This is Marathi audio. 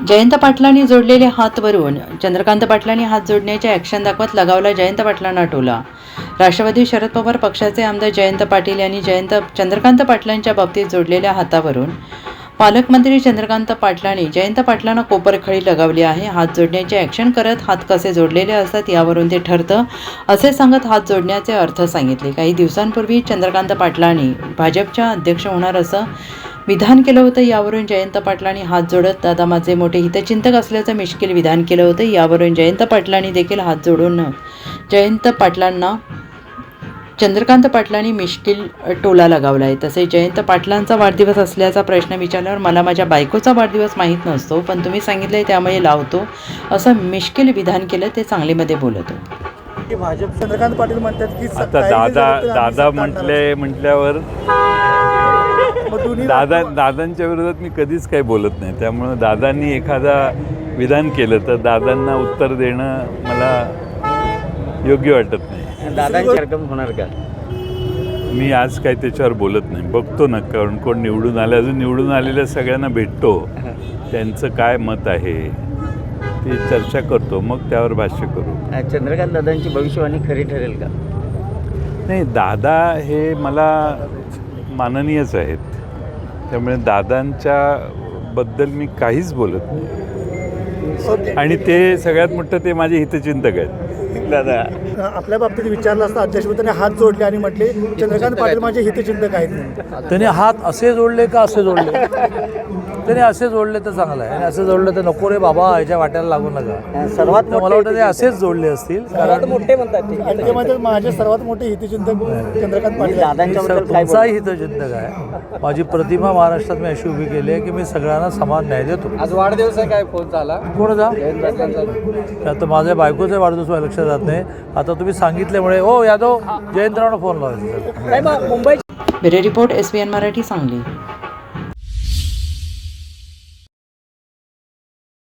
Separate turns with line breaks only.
जयंत पाटलांनी जोडलेले हात वरून चंद्रकांत पाटलांनी हात जोडण्याचे ॲक्शन दाखवत लगावला जयंत पाटलांना टोला. राष्ट्रवादी शरद पवार पक्षाचे आमदार जयंत पाटील यांनी चंद्रकांत पाटलांच्या बाबतीत जोडलेल्या हातावरून पालकमंत्री चंद्रकांत पाटलांनी जयंत पाटलांना कोपरखळी लगावली आहे. हात जोडण्याचे ॲक्शन करत हात कसे जोडलेले असतात यावरून ते ठरतं असे सांगत हात जोडण्याचे अर्थ सांगितले. काही दिवसांपूर्वी चंद्रकांत पाटलांनी भाजपच्या अध्यक्ष होणार असं विधान केलं होतं. यावरून जयंत पाटलांनी हात जोडत दादा माझे मोठे हितचिंतक असल्याचं मिश्किल विधान केलं होतं. यावरून जयंत पाटलांनी देखील हात जोडून चंद्रकांत पाटलांनी मिश्किल टोला लगावला आहे. तसेच जयंत पाटलांचा वाढदिवस असल्याचा प्रश्न विचारल्यावर मला माझ्या बायकोचा वाढदिवस माहीत नसतो, पण तुम्ही सांगितलंय त्यामुळे लावतो असं मिश्किल विधान केलं. ते सांगलीमध्ये बोलत होते.
भाजप चंद्रकांत पाटील म्हणतात की
आता दादा म्हटल्यावर दादांच्या विरोधात मी कधीच काही बोलत नाही. त्यामुळं दादांनी एखादा विधान केलं तर दादांना उत्तर देणं मला योग्य वाटत नाही.
दादांची रक्कम होणार का?
मी आज काही त्याच्यावर बोलत नाही. बघतो ना कोण निवडून आले. अजून निवडून आलेल्या सगळ्यांना भेटतो, त्यांचं काय मत आहे ते चर्चा करतो, मग त्यावर भाष्य करू.
चंद्रकांत दादांची भविष्यवाणी खरी ठरेल का?
नाही, दादा हे मला माननीयच आहेत, त्यामुळे दादांच्या बद्दल मी काहीच बोलत नाही. आणि ते सगळ्यात मोठं ते माझे हितचिंतक आहेत.
दादा
आपल्या बाबतीत विचारलं असता अध्यक्षपदाने हात जोडले आणि म्हटले चंद्रकांत पाटील माझे हितचिंतक आहेत.
त्याने हात असे जोडले का असे जोडले? त्याने असे जोडले तर चांगलं आहे, आणि असे जोडले तर नको रे बाबा, याच्या वाट्याला लागू नका.
सर्वात
मला वाटतं ते असेच जोडले असतील, कारण
मोठे म्हणतात
माझे सर्वात मोठे हितचिंतक चंद्रकांत पाटील.
तुमचाही हितचिंतक आहे. माझी प्रतिमा महाराष्ट्रात मी अशी उभी केली आहे की मी सगळ्यांना समान न्याय देतो.
आज वाढदिवस आहे, काय फोन झाला
कोणाचा? आता माझ्या बायकोचा वाढदिवस लक्षात जात नाही. आता तुम्ही सांगितल्यामुळे ओ यादव जयंतरावना फोन लावायचा.
Bureau report SBN Marathi Sangli.